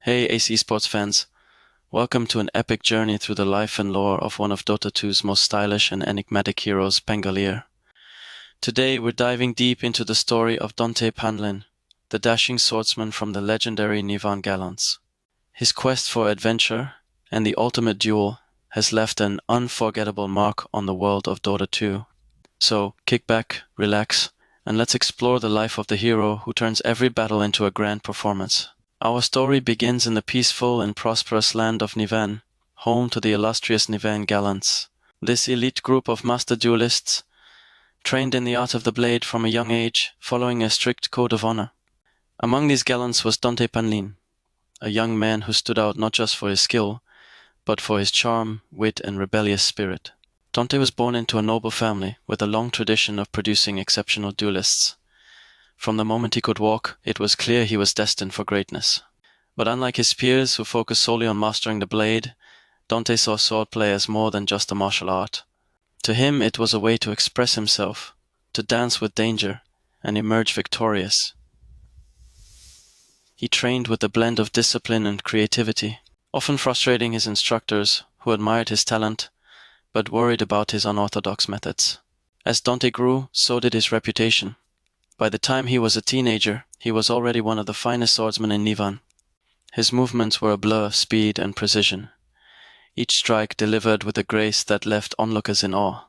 Hey AC Sports fans, welcome to an epic journey through the life and lore of one of Dota 2's most stylish and enigmatic heroes, Pangolier. Today we're diving deep into the story of Dante Panlin, the dashing swordsman from the legendary Nivan Gallants. His quest for adventure and the ultimate duel has left an unforgettable mark on the world of Dota 2. So kick back, relax, and let's explore the life of the hero who turns every battle into a grand performance. Our story begins in the peaceful and prosperous land of Nivan, home to the illustrious Nivan Gallants. This elite group of master duelists, trained in the art of the blade from a young age, following a strict code of honor. Among these gallants was Dante Panlin, a young man who stood out not just for his skill, but for his charm, wit, and rebellious spirit. Dante was born into a noble family with a long tradition of producing exceptional duelists. From the moment he could walk, it was clear he was destined for greatness. But unlike his peers who focused solely on mastering the blade, Dante saw swordplay as more than just a martial art. To him, it was a way to express himself, to dance with danger, and emerge victorious. He trained with a blend of discipline and creativity, often frustrating his instructors, who admired his talent, but worried about his unorthodox methods. As Dante grew, so did his reputation. By the time he was a teenager, he was already one of the finest swordsmen in Nivan. His movements were a blur of speed and precision, each strike delivered with a grace that left onlookers in awe.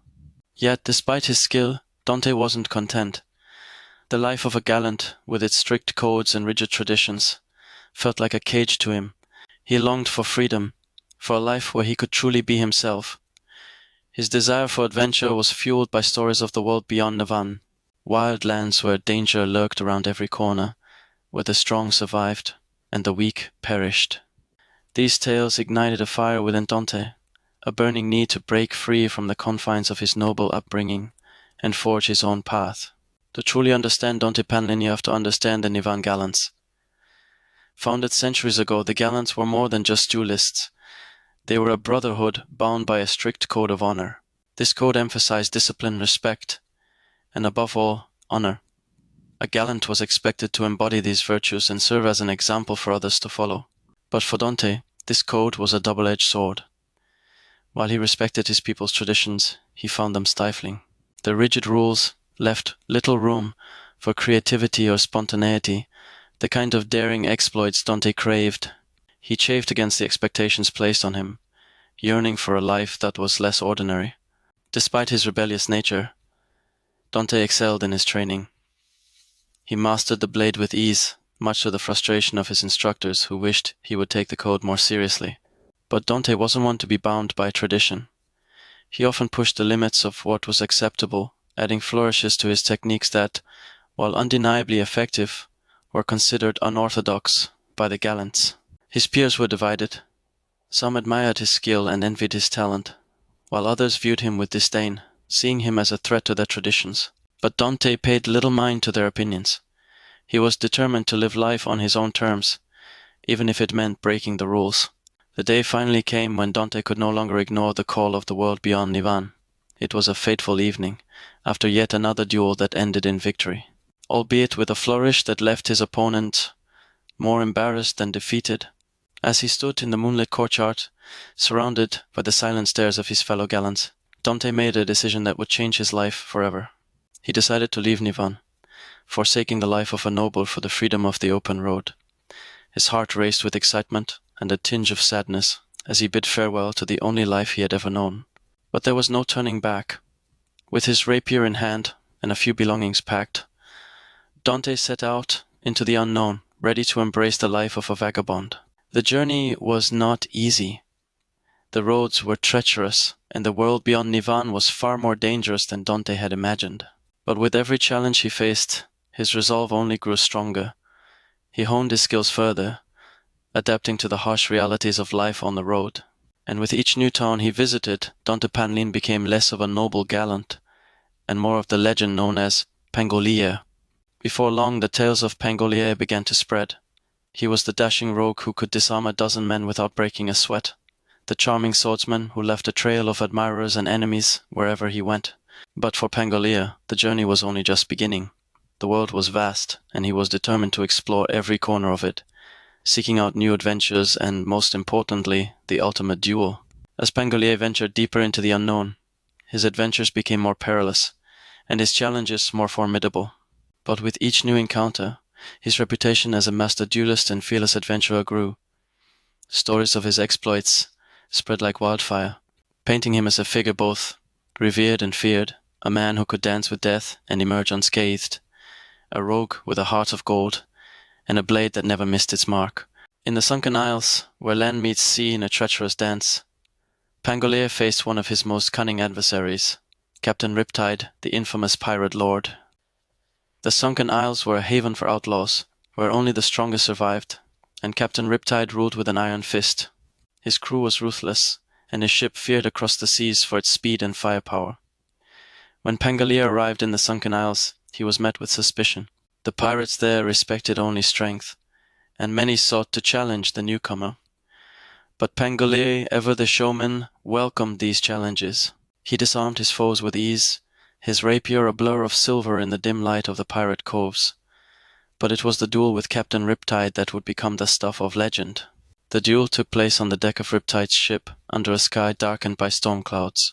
Yet, despite his skill, Dante wasn't content. The life of a gallant, with its strict codes and rigid traditions, felt like a cage to him. He longed for freedom, for a life where he could truly be himself. His desire for adventure was fueled by stories of the world beyond Nivan, wild lands where danger lurked around every corner, where the strong survived and the weak perished. These tales ignited a fire within Dante, a burning need to break free from the confines of his noble upbringing and forge his own path. To truly understand Dante Panlin, you have to understand the Nivan Gallants. Founded centuries ago, the Gallants were more than just duelists. They were a brotherhood bound by a strict code of honor. This code emphasized discipline, respect, and above all, honor. A gallant was expected to embody these virtues and serve as an example for others to follow. But for Dante, this code was a double-edged sword. While he respected his people's traditions, he found them stifling. The rigid rules left little room for creativity or spontaneity, the kind of daring exploits Dante craved. He chafed against the expectations placed on him, yearning for a life that was less ordinary. Despite his rebellious nature, Dante excelled in his training. He mastered the blade with ease, much to the frustration of his instructors who wished he would take the code more seriously. But Dante wasn't one to be bound by tradition. He often pushed the limits of what was acceptable, adding flourishes to his techniques that, while undeniably effective, were considered unorthodox by the gallants. His peers were divided. Some admired his skill and envied his talent, while others viewed him with disdain, seeing him as a threat to their traditions. But Dante paid little mind to their opinions. He was determined to live life on his own terms, even if it meant breaking the rules. The day finally came when Dante could no longer ignore the call of the world beyond Nivan. It was a fateful evening, after yet another duel that ended in victory, albeit with a flourish that left his opponent more embarrassed than defeated. As he stood in the moonlit courtyard, surrounded by the silent stares of his fellow gallants, Dante made a decision that would change his life forever. He decided to leave Nivan, forsaking the life of a noble for the freedom of the open road. His heart raced with excitement and a tinge of sadness as he bid farewell to the only life he had ever known. But there was no turning back. With his rapier in hand and a few belongings packed, Dante set out into the unknown, ready to embrace the life of a vagabond. The journey was not easy. The roads were treacherous, and the world beyond Nivan was far more dangerous than Dante had imagined. But with every challenge he faced, his resolve only grew stronger. He honed his skills further, adapting to the harsh realities of life on the road. And with each new town he visited, Dante Panlin became less of a noble gallant, and more of the legend known as Pangolier. Before long, the tales of Pangolier began to spread. He was the dashing rogue who could disarm a dozen men without breaking a sweat, the charming swordsman who left a trail of admirers and enemies wherever he went. But for Pangolier, the journey was only just beginning. The world was vast, and he was determined to explore every corner of it, seeking out new adventures and, most importantly, the ultimate duel. As Pangolier ventured deeper into the unknown, his adventures became more perilous, and his challenges more formidable. But with each new encounter, his reputation as a master duelist and fearless adventurer grew. Stories of his exploits spread like wildfire, painting him as a figure both revered and feared, a man who could dance with death and emerge unscathed, a rogue with a heart of gold, and a blade that never missed its mark. In the Sunken Isles, where land meets sea in a treacherous dance, Pangolier faced one of his most cunning adversaries, Captain Riptide, the infamous pirate lord. The Sunken Isles were a haven for outlaws, where only the strongest survived, and Captain Riptide ruled with an iron fist. His crew was ruthless, and his ship feared across the seas for its speed and firepower. When Pangolier arrived in the Sunken Isles, he was met with suspicion. The pirates there respected only strength, and many sought to challenge the newcomer. But Pangolier, ever the showman, welcomed these challenges. He disarmed his foes with ease, his rapier a blur of silver in the dim light of the pirate coves. But it was the duel with Captain Riptide that would become the stuff of legend. The duel took place on the deck of Riptide's ship, under a sky darkened by storm clouds.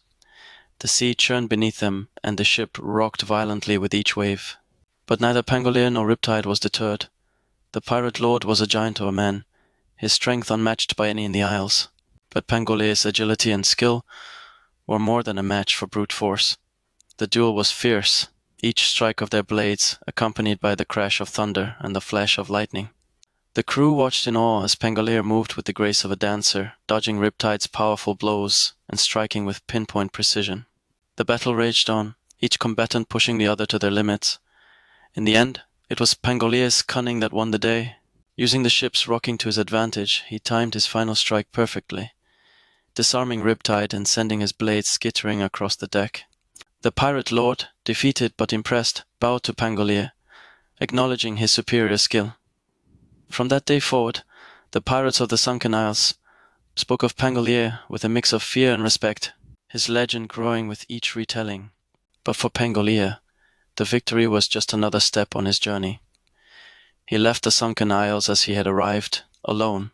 The sea churned beneath them, and the ship rocked violently with each wave. But neither Pangolier nor Riptide was deterred. The pirate lord was a giant of a man, his strength unmatched by any in the Isles. But Pangolier's agility and skill were more than a match for brute force. The duel was fierce, each strike of their blades accompanied by the crash of thunder and the flash of lightning. The crew watched in awe as Pangolier moved with the grace of a dancer, dodging Riptide's powerful blows and striking with pinpoint precision. The battle raged on, each combatant pushing the other to their limits. In the end, it was Pangolier's cunning that won the day. Using the ship's rocking to his advantage, he timed his final strike perfectly, disarming Riptide and sending his blades skittering across the deck. The pirate lord, defeated but impressed, bowed to Pangolier, acknowledging his superior skill. From that day forward, the pirates of the Sunken Isles spoke of Pangolier with a mix of fear and respect, his legend growing with each retelling. But for Pangolier, the victory was just another step on his journey. He left the Sunken Isles as he had arrived, alone,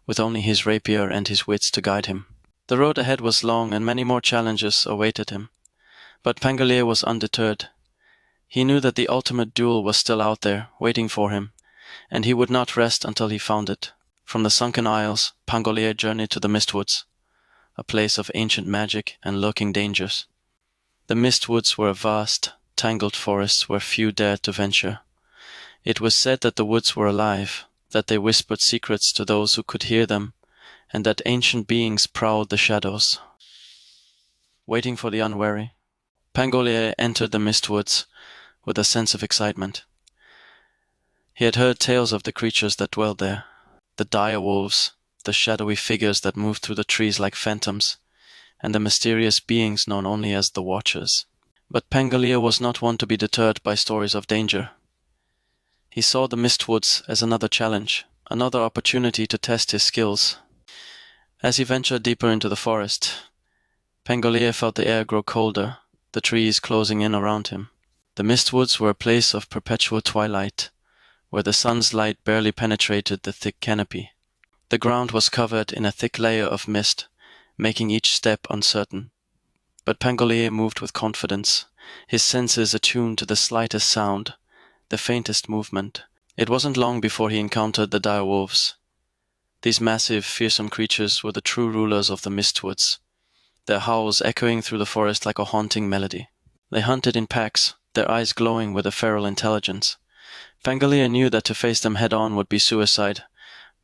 with only his rapier and his wits to guide him. The road ahead was long, and many more challenges awaited him. But Pangolier was undeterred. He knew that the ultimate duel was still out there, waiting for him, and he would not rest until he found it. From the Sunken Isles, Pangolier journeyed to the Mistwoods, a place of ancient magic and lurking dangers. The Mistwoods were a vast, tangled forest where few dared to venture. It was said that the woods were alive, that they whispered secrets to those who could hear them, and that ancient beings prowled the shadows, waiting for the unwary. Pangolier entered the Mistwoods with a sense of excitement. He had heard tales of the creatures that dwelled there, the dire wolves, the shadowy figures that moved through the trees like phantoms, and the mysterious beings known only as the Watchers. But Pangolier was not one to be deterred by stories of danger. He saw the Mistwoods as another challenge, another opportunity to test his skills. As he ventured deeper into the forest, Pangolier felt the air grow colder, the trees closing in around him. The Mistwoods were a place of perpetual twilight, where the sun's light barely penetrated the thick canopy. The ground was covered in a thick layer of mist, making each step uncertain. But Pangolier moved with confidence, his senses attuned to the slightest sound, the faintest movement. It wasn't long before he encountered the dire wolves. These massive, fearsome creatures were the true rulers of the Mistwoods, their howls echoing through the forest like a haunting melody. They hunted in packs, their eyes glowing with a feral intelligence. Pangolier knew that to face them head-on would be suicide,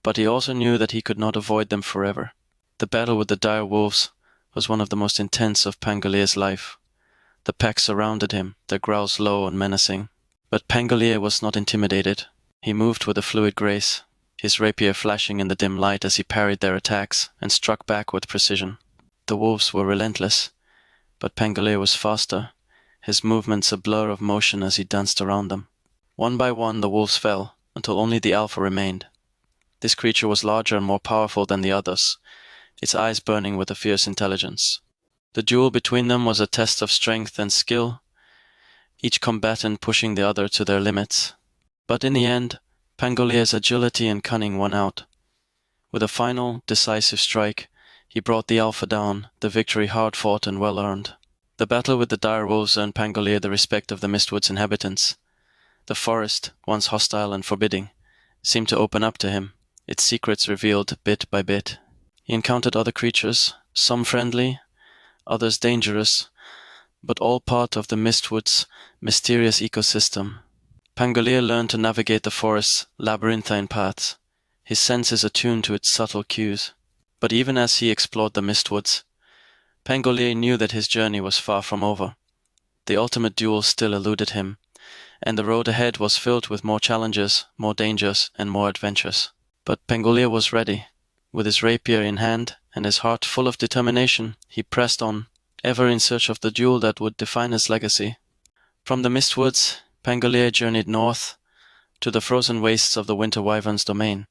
but he also knew that he could not avoid them forever. The battle with the dire wolves was one of the most intense of Pangolier's life. The pack surrounded him, their growls low and menacing. But Pangolier was not intimidated. He moved with a fluid grace, his rapier flashing in the dim light as he parried their attacks and struck back with precision. The wolves were relentless, but Pangolier was faster, his movements a blur of motion as he danced around them. One by one the wolves fell, until only the alpha remained. This creature was larger and more powerful than the others, its eyes burning with a fierce intelligence. The duel between them was a test of strength and skill, each combatant pushing the other to their limits. But in the end, Pangolier's agility and cunning won out. With a final, decisive strike, he brought the Alpha down, the victory hard-fought and well-earned. The battle with the dire wolves earned Pangolier the respect of the Mistwood's inhabitants. The forest, once hostile and forbidding, seemed to open up to him, its secrets revealed bit by bit. He encountered other creatures, some friendly, others dangerous, but all part of the Mistwood's mysterious ecosystem. Pangolier learned to navigate the forest's labyrinthine paths, his senses attuned to its subtle cues. But even as he explored the Mistwoods, Pangolier knew that his journey was far from over. The ultimate duel still eluded him, and the road ahead was filled with more challenges, more dangers, and more adventures. But Pangolier was ready. With his rapier in hand and his heart full of determination, he pressed on, ever in search of the duel that would define his legacy. From the Mistwoods, Pangolier journeyed north to the frozen wastes of the Winter Wyvern's domain.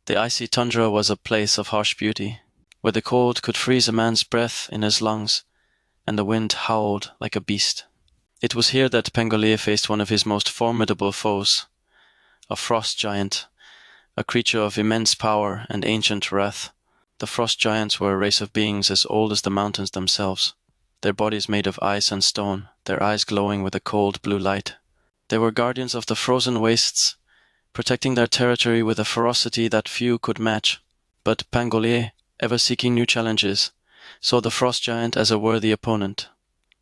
The icy tundra was a place of harsh beauty, where the cold could freeze a man's breath in his lungs, and the wind howled like a beast. It was here that Pangolier faced one of his most formidable foes, a frost giant, a creature of immense power and ancient wrath. The frost giants were a race of beings as old as the mountains themselves, their bodies made of ice and stone, their eyes glowing with a cold blue light. They were guardians of the frozen wastes, protecting their territory with a ferocity that few could match. But Pangolier, ever seeking new challenges, saw the frost giant as a worthy opponent.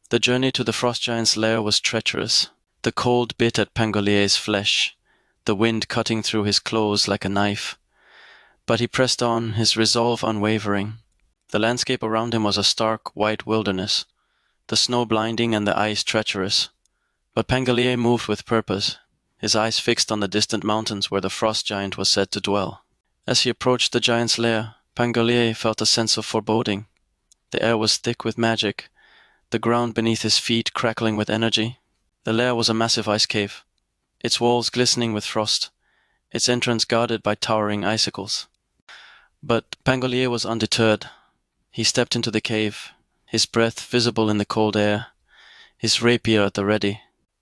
The journey to the frost giant's lair was treacherous. The cold bit at Pangolier's flesh, the wind cutting through his clothes like a knife. But he pressed on, his resolve unwavering. The landscape around him was a stark, white wilderness, the snow blinding and the ice treacherous. But Pangolier moved with purpose, his eyes fixed on the distant mountains where the frost giant was said to dwell. As he approached the giant's lair, Pangolier felt a sense of foreboding. The air was thick with magic, the ground beneath his feet crackling with energy. The lair was a massive ice cave, its walls glistening with frost, its entrance guarded by towering icicles. But Pangolier was undeterred. He stepped into the cave, his breath visible in the cold air, his rapier at the ready.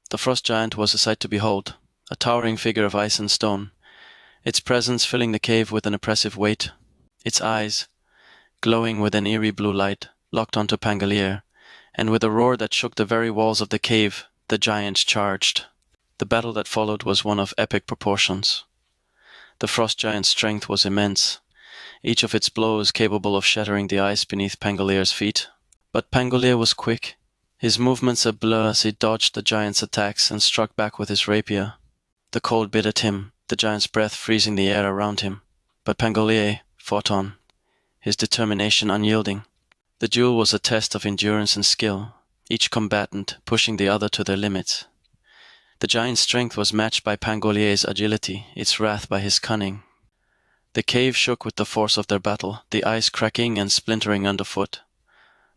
The frost giant was a sight to behold, a towering figure of ice and stone, its presence filling the cave with an oppressive weight. Its eyes, glowing with an eerie blue light, locked onto Pangolier, and with a roar that shook the very walls of the cave, the giant charged. The battle that followed was one of epic proportions. The frost giant's strength was immense, each of its blows capable of shattering the ice beneath Pangolier's feet. But Pangolier was quick, his movements a blur as he dodged the giant's attacks and struck back with his rapier. The cold bit at him, the giant's breath freezing the air around him. But Pangolier fought on, his determination unyielding. The duel was a test of endurance and skill, each combatant pushing the other to their limits. The giant's strength was matched by Pangolier's agility, its wrath by his cunning. The cave shook with the force of their battle, the ice cracking and splintering underfoot.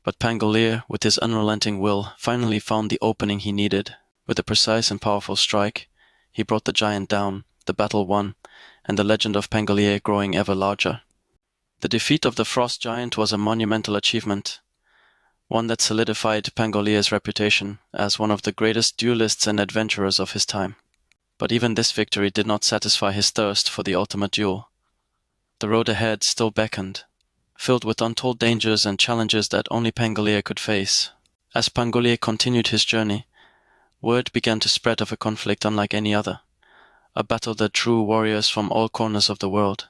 But Pangolier, with his unrelenting will, finally found the opening he needed. With a precise and powerful strike, he brought the giant down, the battle won, and the legend of Pangolier growing ever larger. The defeat of the frost giant was a monumental achievement, one that solidified Pangolier's reputation as one of the greatest duelists and adventurers of his time. But even this victory did not satisfy his thirst for the ultimate duel. The road ahead still beckoned, filled with untold dangers and challenges that only Pangolier could face. As Pangolier continued his journey, word began to spread of a conflict unlike any other, a battle that drew warriors from all corners of the world,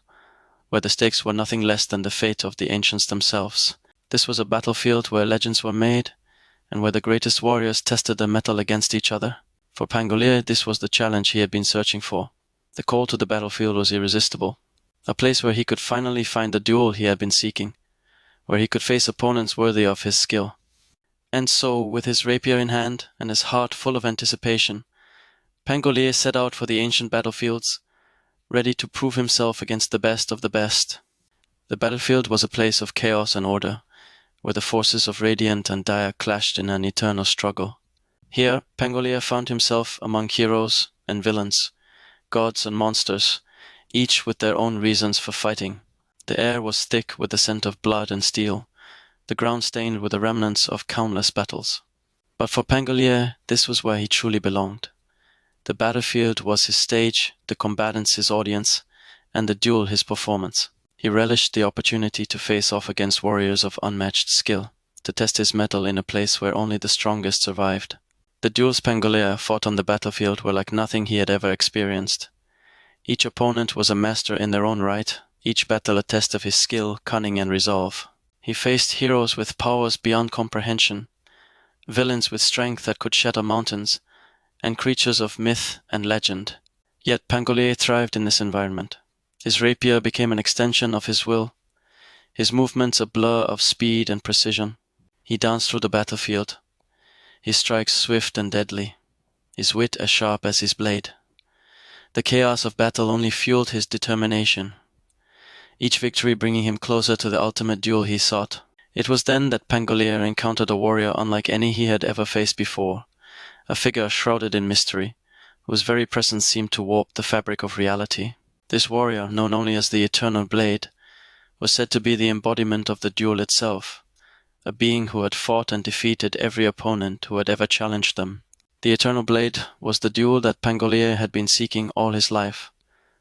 where the stakes were nothing less than the fate of the ancients themselves. This was a battlefield where legends were made, and where the greatest warriors tested their mettle against each other. For Pangolier, this was the challenge he had been searching for. The call to the battlefield was irresistible, a place where he could finally find the duel he had been seeking, where he could face opponents worthy of his skill. And so, with his rapier in hand, and his heart full of anticipation, Pangolier set out for the ancient battlefields, ready to prove himself against the best of the best. The battlefield was a place of chaos and order, where the forces of Radiant and Dire clashed in an eternal struggle. Here, Pangolier found himself among heroes and villains, gods and monsters, each with their own reasons for fighting. The air was thick with the scent of blood and steel, the ground stained with the remnants of countless battles. But for Pangolier, this was where he truly belonged. The battlefield was his stage, the combatants his audience, and the duel his performance. He relished the opportunity to face off against warriors of unmatched skill, to test his mettle in a place where only the strongest survived. The duels Pangolier fought on the battlefield were like nothing he had ever experienced. Each opponent was a master in their own right, each battle a test of his skill, cunning, and resolve. He faced heroes with powers beyond comprehension, villains with strength that could shatter mountains, and creatures of myth and legend. Yet Pangolier thrived in this environment. His rapier became an extension of his will, his movements a blur of speed and precision. He danced through the battlefield, his strikes swift and deadly, his wit as sharp as his blade. The chaos of battle only fueled his determination, each victory bringing him closer to the ultimate duel he sought. It was then that Pangolier encountered a warrior unlike any he had ever faced before, a figure shrouded in mystery, whose very presence seemed to warp the fabric of reality. This warrior, known only as the Eternal Blade, was said to be the embodiment of the duel itself, a being who had fought and defeated every opponent who had ever challenged them. The Eternal Blade was the duel that Pangolier had been seeking all his life,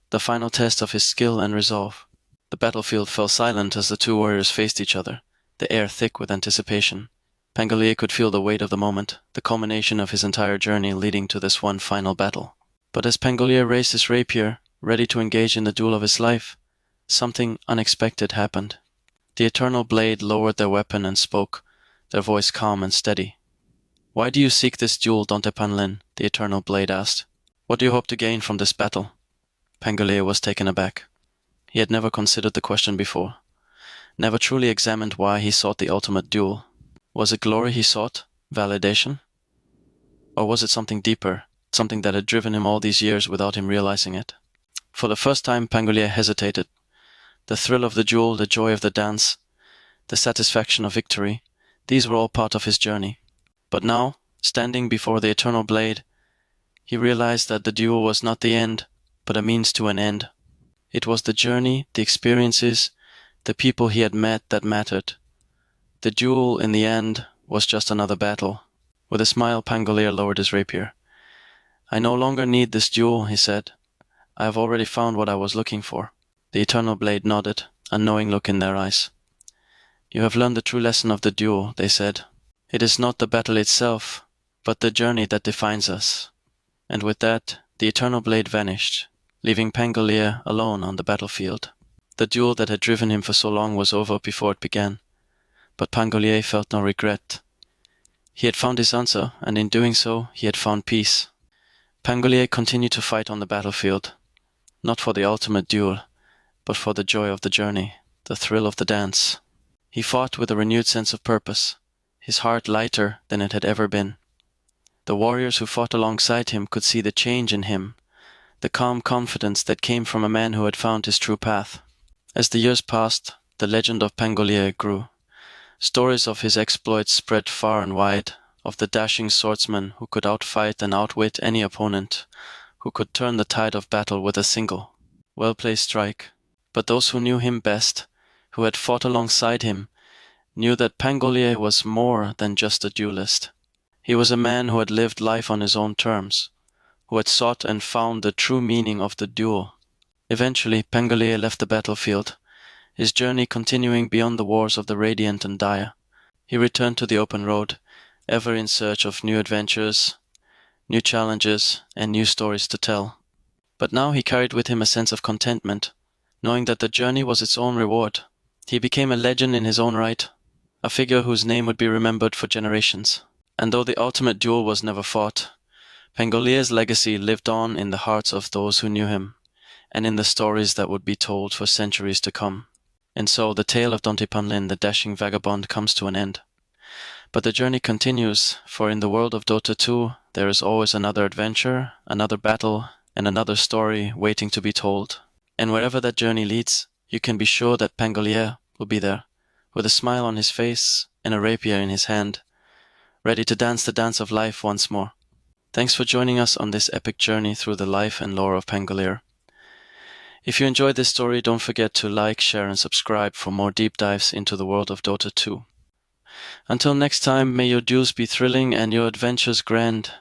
the final test of his skill and resolve. The battlefield fell silent as the two warriors faced each other, the air thick with anticipation. Pangolier could feel the weight of the moment, the culmination of his entire journey leading to this one final battle. But as Pangolier raised his rapier, ready to engage in the duel of his life, something unexpected happened. The Eternal Blade lowered their weapon and spoke, their voice calm and steady. "Why do you seek this duel, Don Tepanlin?" the Eternal Blade asked. "What do you hope to gain from this battle?" Pangolier was taken aback. He had never considered the question before, never truly examined why he sought the ultimate duel. Was it glory he sought? Validation? Or was it something deeper, something that had driven him all these years without him realizing it? For the first time, Pangolier hesitated. The thrill of the duel, the joy of the dance, the satisfaction of victory, these were all part of his journey. But now, standing before the Eternal Blade, he realized that the duel was not the end, but a means to an end. It was the journey, the experiences, the people he had met that mattered. The duel, in the end, was just another battle. With a smile, Pangolier lowered his rapier. "I no longer need this duel," he said. "I have already found what I was looking for." The Eternal Blade nodded, a knowing look in their eyes. "You have learned the true lesson of the duel," they said. "It is not the battle itself, but the journey that defines us." And with that, the Eternal Blade vanished, leaving Pangolier alone on the battlefield. The duel that had driven him for so long was over before it began. But Pangolier felt no regret. He had found his answer, and in doing so, he had found peace. Pangolier continued to fight on the battlefield, not for the ultimate duel, but for the joy of the journey, the thrill of the dance. He fought with a renewed sense of purpose, his heart lighter than it had ever been. The warriors who fought alongside him could see the change in him, the calm confidence that came from a man who had found his true path. As the years passed, the legend of Pangolier grew. Stories of his exploits spread far and wide, of the dashing swordsman who could outfight and outwit any opponent, who could turn the tide of battle with a single, well-placed strike. But those who knew him best, who had fought alongside him, knew that Pangolier was more than just a duelist. He was a man who had lived life on his own terms, who had sought and found the true meaning of the duel. Eventually, Pangolier left the battlefield, his journey continuing beyond the wars of the Radiant and Dire. He returned to the open road, ever in search of new adventures, new challenges, and new stories to tell. But now he carried with him a sense of contentment, knowing that the journey was its own reward. He became a legend in his own right, a figure whose name would be remembered for generations. And though the ultimate duel was never fought, Pangolier's legacy lived on in the hearts of those who knew him, and in the stories that would be told for centuries to come. And so the tale of Don Tepanlin, the dashing vagabond, comes to an end. But the journey continues, for in the world of Dota 2, there is always another adventure, another battle, and another story waiting to be told. And wherever that journey leads, you can be sure that Pangolier will be there, with a smile on his face and a rapier in his hand, ready to dance the dance of life once more. Thanks for joining us on this epic journey through the life and lore of Pangolier. If you enjoyed this story, don't forget to like, share, and subscribe for more deep dives into the world of Dota 2. Until next time, may your duels be thrilling and your adventures grand.